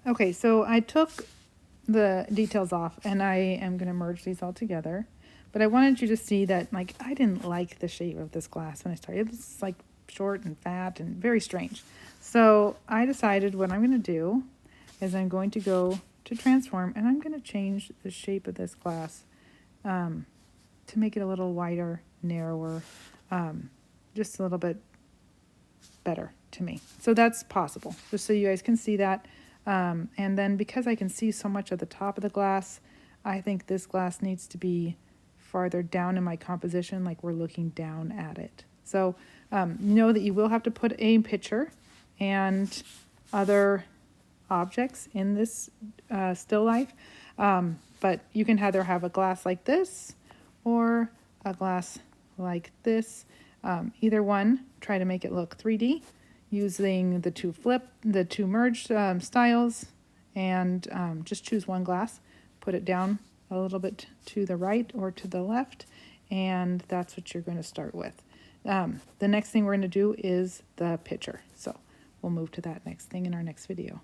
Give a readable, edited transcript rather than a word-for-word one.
Okay, so I took the details off and I am going to merge these all together. But I wanted you to see that, like, I didn't like the shape of this glass when I started. It was like short and fat and very strange. So I decided what I'm going to do is I'm going to go to transform and I'm going to change the shape of this glass to make it a little wider, narrower, just a little bit better to me. So that's possible, just so you guys can see that. And then because I can see so much at the top of the glass, I think this glass needs to be farther down in my composition, like we're looking down at it. So know that you will have to put a picture and other objects in this still life. But you can either have a glass like this or a glass like this. Either one, try to make it look 3D using the two merged styles, and just choose one glass, put it down a little bit to the right or to the left, and that's what you're going to start with. The next thing we're going to do is the picture. So we'll move to that next thing in our next video.